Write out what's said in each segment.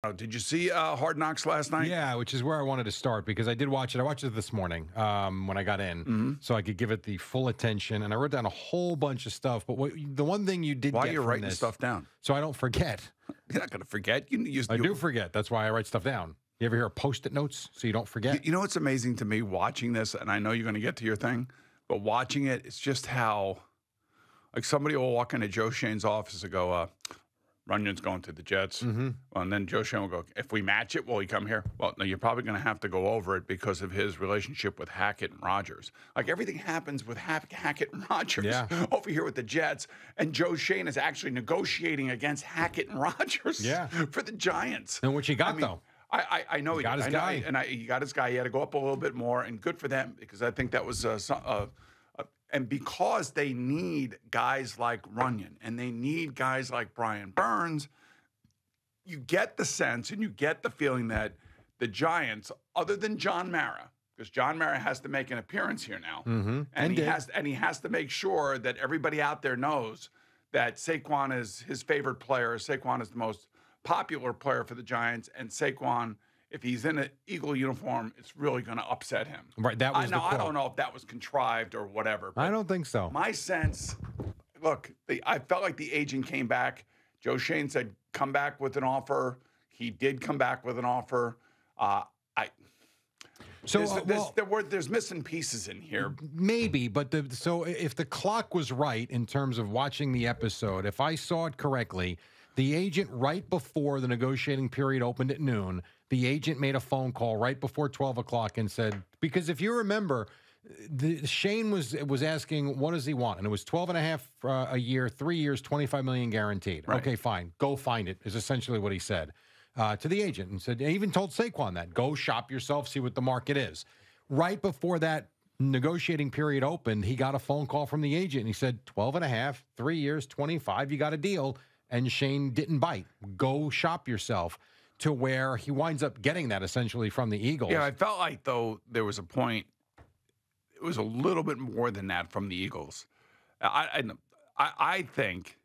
Oh, did you see Hard Knocks last night? Yeah, which is where I wanted to start because I did watch it. I watched it this morning when I got in, so I could give it the full attention. And I wrote down a whole bunch of stuff. But the one thing you did Why are get you from writing this, stuff down? so I don't forget. You're not going to forget. I do forget. That's why I write stuff down. You ever hear Post-it notes so you don't forget? You know what's amazing to me watching this, and I know you're going to get to your thing, but watching it, it's just how, like somebody will walk into Joe Shane's office and go, Runyon's going to the Jets. Well, and then Joe Shane will go, if we match it, will he come here? Well, no, you're probably going to have to go over it because of his relationship with Hackett and Rodgers. Like everything happens with Hackett and Rodgers over here with the Jets. And Joe Shane is actually negotiating against Hackett and Rodgers for the Giants. And what you got, though? I know he got his guy. He got his guy. He had to go up a little bit more, and good for them because I think that was and because they need guys like Runyon and they need guys like Brian Burns, you get the sense and you get the feeling that the Giants, other than John Mara, because John Mara has to make an appearance here now, and he has to make sure that everybody out there knows that Saquon is his favorite player. Saquon is the most popular player for the Giants, and Saquon, if he's in an Eagle uniform, it's really going to upset him. Right, that was the quote. I don't know if that was contrived or whatever. I don't think so. My sense, look, I felt like the agent came back. Joe Shane said, come back with an offer. He did come back with an offer. There's missing pieces in here. Maybe, but so if the clock was right in terms of watching the episode, if I saw it correctly, the agent right before the negotiating period opened at noon, the agent made a phone call right before 12 o'clock and said, because if you remember, Shane was asking, what does he want? And it was 12 and a half a year, 3 years, 25 million guaranteed. Right. Okay, fine. Go find it is essentially what he said to the agent, and said, even told Saquon that, go shop yourself, see what the market is. Right before that negotiating period opened, he got a phone call from the agent and he said, 12 and a half, 3 years, 25, you got a deal. And Shane didn't bite. Go shop yourself. To where he winds up getting that essentially from the Eagles. Yeah, I felt like, though, there was a point, it was a little bit more than that from the Eagles. I think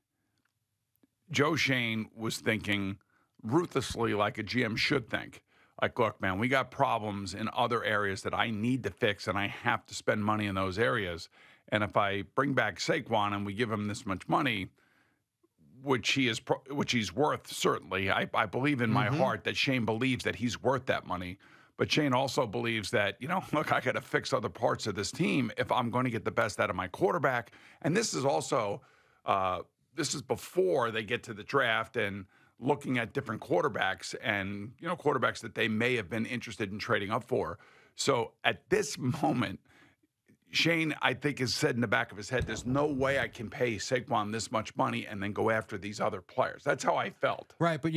Joe Shane was thinking ruthlessly like a GM should think. Like, look, man, we got problems in other areas that I need to fix, and I have to spend money in those areas. And if I bring back Saquon and we give him this much money, which he's worth, certainly. I believe in my heart that Shane believes that he's worth that money. But Shane also believes that, look, I got to fix other parts of this team if I'm going to get the best out of my quarterback. And this is also, this is before they get to the draft and looking at different quarterbacks and, quarterbacks that they may have been interested in trading up for. So at this moment, Shane, I think, has said in the back of his head, there's no way I can pay Saquon this much money and then go after these other players. That's how I felt. Right, but,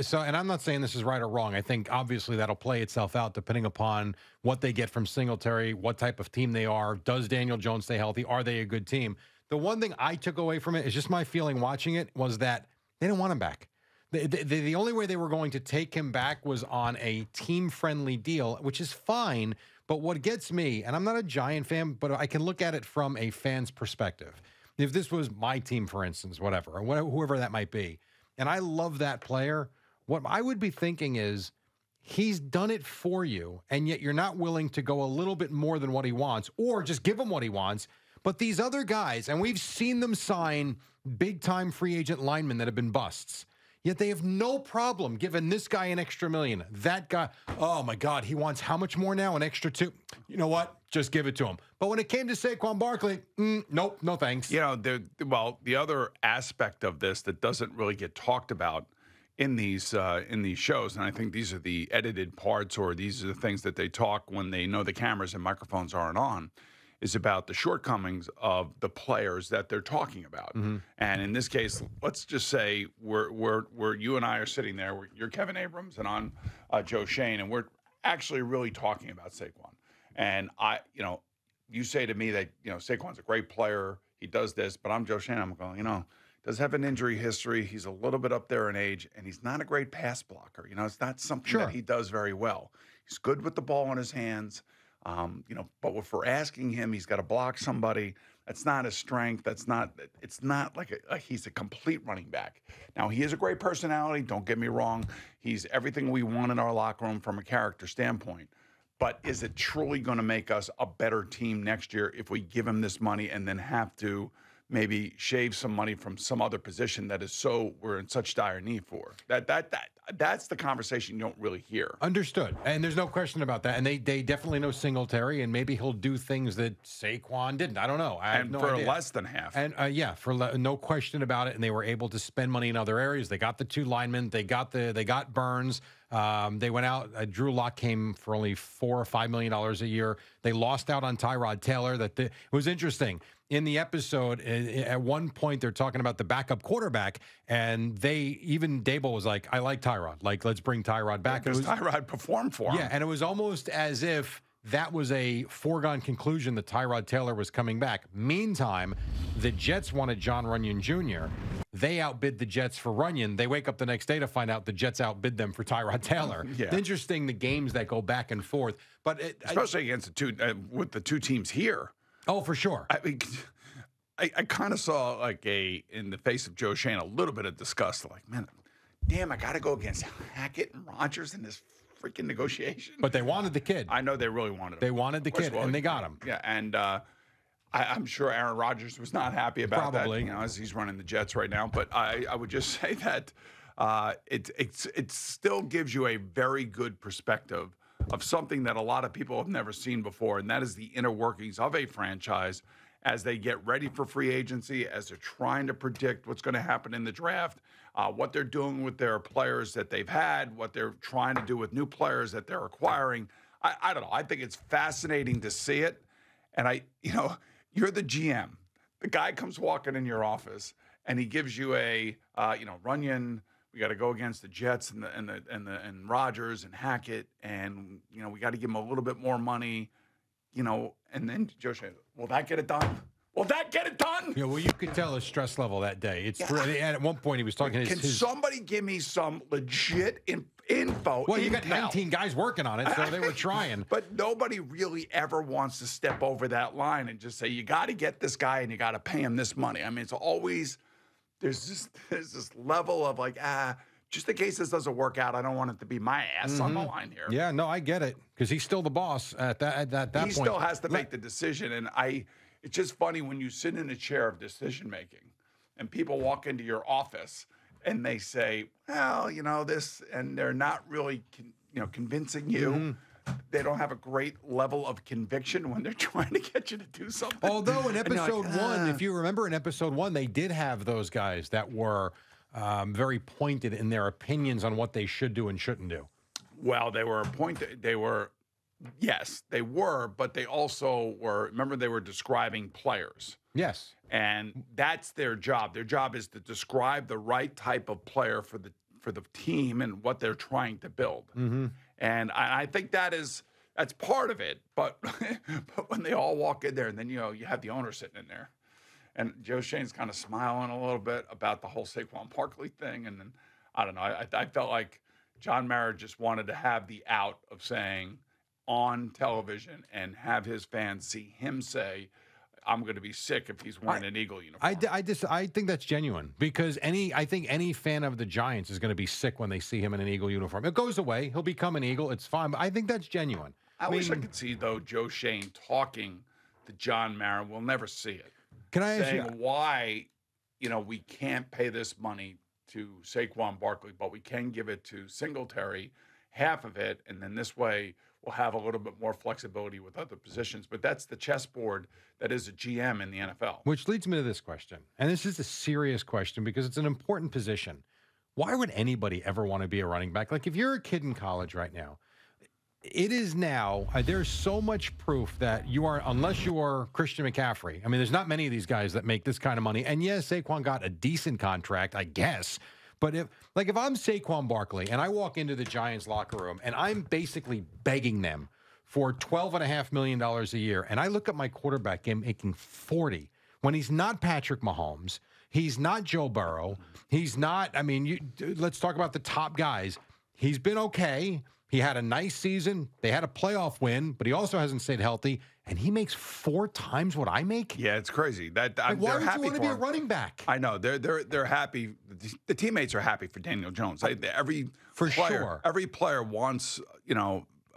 so, and I'm not saying this is right or wrong. I think, obviously, that'll play itself out depending upon what they get from Singletary, what type of team they are. Does Daniel Jones stay healthy? Are they a good team? The one thing I took away from it is just my feeling watching it was that they didn't want him back. The only way they were going to take him back was on a team-friendly deal, which is fine. But what gets me, and I'm not a Giant fan, but I can look at it from a fan's perspective. If this was my team, for instance, whatever, or whoever that might be, and I love that player, what I would be thinking is, he's done it for you, and yet you're not willing to go a little bit more than what he wants, or just give him what he wants. But these other guys, and we've seen them sign big-time free agent linemen that have been busts, yet they have no problem giving this guy an extra $1 million. That guy, oh my God, he wants how much more now? An extra $2 million? You know what? Just give it to him. But when it came to Saquon Barkley, nope, no thanks. The other aspect of this that doesn't really get talked about in these shows, and I think these are the edited parts, or these are the things that they talk when they know the cameras and microphones aren't on, is about the shortcomings of the players that they're talking about. And in this case, let's just say we're you and I are sitting there. You're Kevin Abrams and I'm Joe Shane, and we're actually really talking about Saquon. And you say to me that Saquon's a great player. He does this, but I'm Joe Shane. I'm going, does have an injury history. He's a little bit up there in age, and he's not a great pass blocker. It's not something that he does very well. He's good with the ball in his hands. But if we're asking him, he's got to block somebody. That's not his strength. It's not like he's a complete running back. Now, he is a great personality. Don't get me wrong. He's everything we want in our locker room from a character standpoint. But is it truly going to make us a better team next year if we give him this money and then have to maybe shave some money from some other position that we're in such dire need for? That's the conversation you don't really hear. Understood. And there's no question about that. And they definitely know Singletary, and maybe he'll do things that Saquon didn't. I don't know. I have no idea. Less than half. And no question about it. And they were able to spend money in other areas. They got the 2 linemen. They got Burns. They went out. Drew Lock came for only $4 or $5 million a year. They lost out on Tyrod Taylor. It was interesting. In the episode, at one point, they're talking about the backup quarterback, and even Dable was like, I like Tyrod. Like, let's bring Tyrod back. Because Tyrod performed for him. Yeah, and it was almost as if that was a foregone conclusion that Tyrod Taylor was coming back. Meantime, the Jets wanted John Runyon Jr. They outbid the Jets for Runyon. They wake up the next day to find out the Jets outbid them for Tyrod Taylor. Yeah. It's interesting, the games that go back and forth. But especially against with the 2 teams here. Oh, for sure. I mean, I kind of saw in the face of Joe Shane a little bit of disgust. Like, man, damn, I got to go against Hackett and Rodgers in this freaking negotiation. But they wanted the kid. I know they really wanted him. They wanted the kid, and they got him. Yeah, and I'm sure Aaron Rodgers was not happy about Probably. that, as he's running the Jets right now. But I would just say that it still gives you a very good perspective of something that a lot of people have never seen before, and that is the inner workings of a franchise as they get ready for free agency, as they're trying to predict what's going to happen in the draft, what they're doing with their players that they've had, what they're trying to do with new players that they're acquiring. I don't know. I think it's fascinating to see it. And you're the GM. The guy comes walking in your office and he gives you Runyon. We got to go against the Jets and Rodgers and Hackett, and we got to give him a little bit more money, and then Joe Shane, will that get it done? Will that get it done? Yeah, well, you could tell his stress level that day. It's really, and at one point he was talking. Can somebody give me some legit info? Well, you got 19 guys working on it, so they were trying. But nobody really ever wants to step over that line and just say, you got to get this guy and you got to pay him this money. I mean, it's always. There's this level of just in case this doesn't work out, I don't want it to be my ass on the line here. Yeah, no, I get it, because he's still the boss at that point. He still has to make the decision, and it's just funny when you sit in a chair of decision making, and people walk into your office and they say, well, this, and they're not really, convincing you. Mm-hmm. They don't have a great level of conviction when they're trying to get you to do something. Although in episode 1, if you remember in episode 1, they did have those guys that were very pointed in their opinions on what they should do and shouldn't do. Well, they were appointed. Yes, they were, but they also were, remember, they were describing players. Yes. And that's their job. Their job is to describe the right type of player for the team and what they're trying to build. Mm-hmm. And I think that's part of it. But when they all walk in there, and then, you have the owner sitting in there, and Joe Shane's kind of smiling a little bit about the whole Saquon Barkley thing. And then, I don't know, I felt like John Mara just wanted to have the out of saying on television and have his fans see him say, I'm going to be sick if he's wearing an Eagle uniform. I think that's genuine, because I think any fan of the Giants is going to be sick when they see him in an Eagle uniform. It goes away. He'll become an Eagle. It's fine. But I think that's genuine. I wish I could see, though, Joe Shane talking to John Mara. We'll never see it. Can I ask you why, we can't pay this money to Saquon Barkley, but we can give it to Singletary, half of it, and then this way we'll have a little bit more flexibility with other positions. But that's the chessboard that is a GM in the NFL. Which leads me to this question. And this is a serious question because it's an important position. Why would anybody ever want to be a running back? Like, if you're a kid in college right now, it is now, there's so much proof that you are, unless you are Christian McCaffrey. I mean, there's not many of these guys that make this kind of money. And yes, Saquon got a decent contract, I guess. But if I'm Saquon Barkley and I walk into the Giants locker room and I'm basically begging them for $12.5 million a year, and I look at my quarterback game making 40 when he's not Patrick Mahomes, he's not Joe Burrow, he's not, let's talk about the top guys. He's been okay. He had a nice season. They had a playoff win, but he also hasn't stayed healthy. and he makes 4 times what I make? Yeah, it's crazy. That Like, why they're would you happy want to for be a him. running back? I know they're happy. The teammates are happy for Daniel Jones. Every For player, sure. every player wants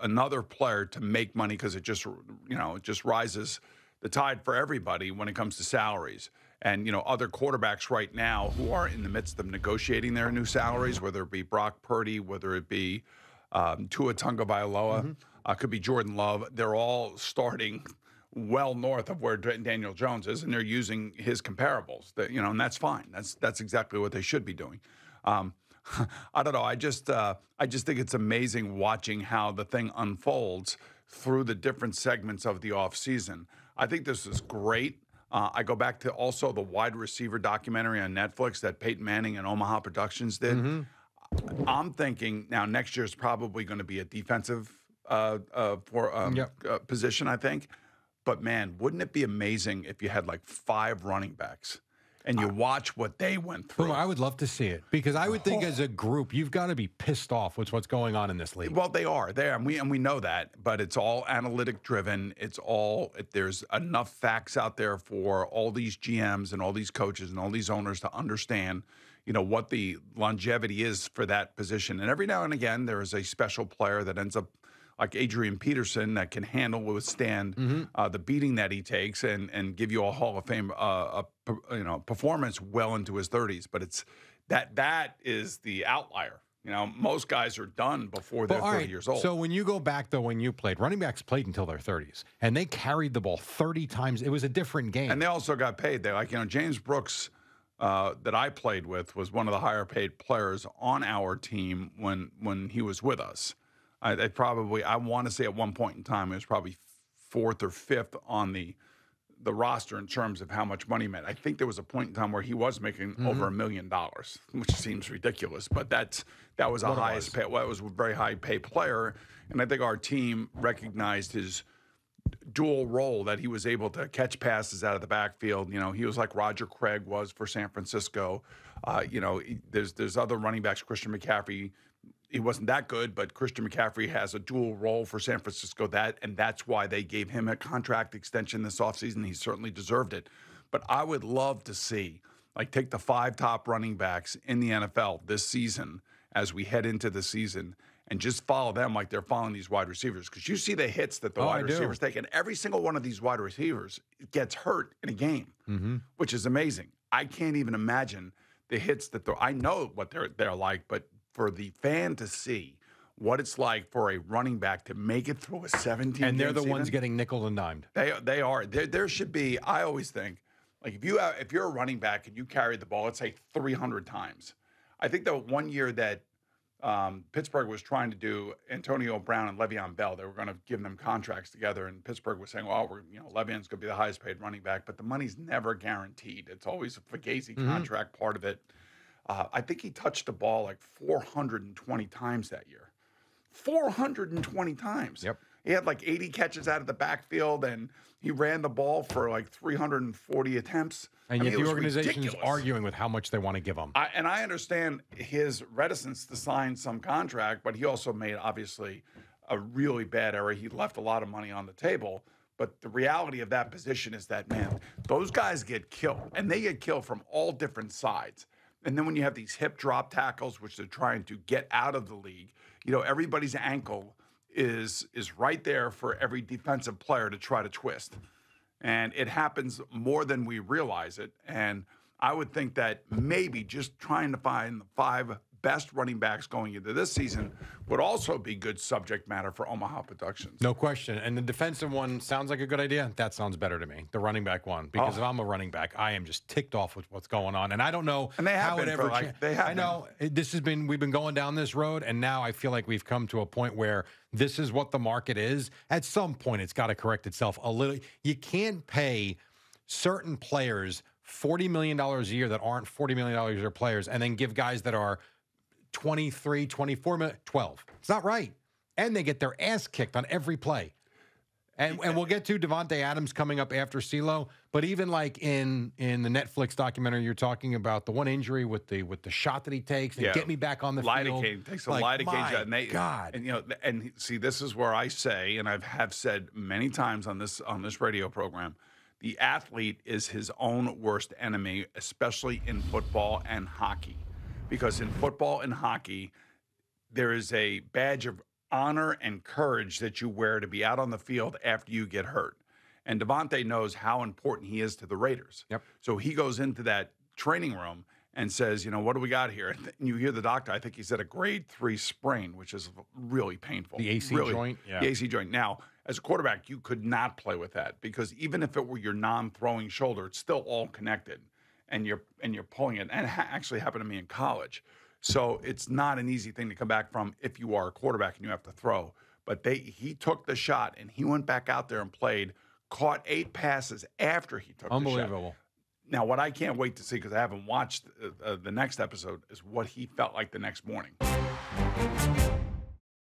another player to make money because it just it just rises the tide for everybody when it comes to salaries. And other quarterbacks right now who are in the midst of negotiating their new salaries, whether it be Brock Purdy, whether it be Tua Tagovailoa, could be Jordan Love. They're all starting well north of where Daniel Jones is, and they're using his comparables. And that's fine. That's exactly what they should be doing. I don't know. I just think it's amazing watching how the thing unfolds through the different segments of the offseason. I think this is great. I go back to also the wide receiver documentary on Netflix that Peyton Manning and Omaha Productions did. I'm thinking now next year is probably going to be a defensive position, I think. But man, wouldn't it be amazing if you had like 5 running backs and you watch what they went through? Well, I would love to see it because I would think as a group, you've got to be pissed off with what's going on in this league. Well, they are there, and we know that, but it's all analytic driven. There's enough facts out there for all these GMs and all these coaches and all these owners to understand, what the longevity is for that position. And every now and again, there is a special player that ends up like Adrian Peterson that can withstand the beating that he takes and give you a Hall of Fame performance well into his 30s. But it's that is the outlier. Most guys are done before they're 30 years old. So when you go back, though, when you played, running backs played until their 30s, and they carried the ball 30 times. It was a different game. And they also got paid. They James Brooks that I played with was one of the higher paid players on our team when he was with us. I want to say at one point in time, it was probably 4th or 5th on the roster in terms of how much money he made. I think there was a point in time where he was making over $1 million, which seems ridiculous, but that was a highest pay. Well, it was a very high paid player, and I think our team recognized his dual role that he was able to catch passes out of the backfield. He was like Roger Craig was for San Francisco. There's other running backs, Christian McCaffrey. He wasn't that good, but Christian McCaffrey has a dual role for San Francisco, and that's why they gave him a contract extension this offseason. He certainly deserved it. But I would love to see, take the 5 top running backs in the NFL this season as we head into the season and just follow them like they're following these wide receivers. Because you see the hits that the wide receivers take, and every single one of these wide receivers gets hurt in a game, which is amazing. I can't even imagine the hits that I know what they're like, but for the fan to see what it's like for a running back to make it through a 17-game and they're the season, ones getting nickel and dimed. They are. There should be. I always think if you're a running back and you carry the ball, let's say 300 times. I think the one year that Pittsburgh was trying to do Antonio Brown and Le'Veon Bell, they were going to give them contracts together, and Pittsburgh was saying, "Well, Le'Veon's going to be the highest paid running back, but the money's never guaranteed. It's always a Fugazi contract part of it." I think he touched the ball like 420 times that year. 420 times. Yep. He had like 80 catches out of the backfield, and he ran the ball for like 340 attempts. And yet the organization's arguing with how much they want to give him. And I understand his reticence to sign some contract, but he also made, obviously, a really bad error. He left a lot of money on the table. But the reality of that position is that, man, those guys get killed, and they get killed from all different sides. And then when you have these hip drop tackles, which they're trying to get out of the league, everybody's ankle is right there for every defensive player to try to twist. And it happens more than we realize it. And I would think that maybe just trying to find the 5 best running backs going into this season would also be good subject matter for Omaha Productions. No question. And the defensive one sounds like a good idea. That sounds better to me, the running back one. Because if I'm a running back, I am just ticked off with what's going on. And I don't know how it ever changed. I know we've been going down this road, and now I feel like we've come to a point where this is what the market is. At some point, it's got to correct itself a little. You can't pay certain players $40 million a year that aren't $40 million a year players, and then give guys that are 23, 24 minutes, 12. It's not right. And they get their ass kicked on every play. And we'll get to Devontae Adams coming up after CeeLo, but even like in the Netflix documentary you're talking about, the one injury with the shot that he takes and get me back on the field. Lidocaine takes a lidocaine shot, and God. And and see, this is where I say, and I have said many times on this radio program, the athlete is his own worst enemy, especially in football and hockey, because in football and hockey there is a badge of honor and courage that you wear to be out on the field after you get hurt. And Devontae knows how important he is to the Raiders. Yep. So he goes into that training room and says, what do we got here? And you hear the doctor, I think he said a grade 3 sprain, which is really painful. The AC joint? Yeah. The AC joint. Now, as a quarterback, you could not play with that because even if it were your non-throwing shoulder, it's still all connected. And you're pulling it. And it actually happened to me in college. So it's not an easy thing to come back from if you are a quarterback and you have to throw. But he took the shot, and he went back out there and played, caught 8 passes after he took the shot. Unbelievable. Now, what I can't wait to see, because I haven't watched the next episode, is what he felt like the next morning.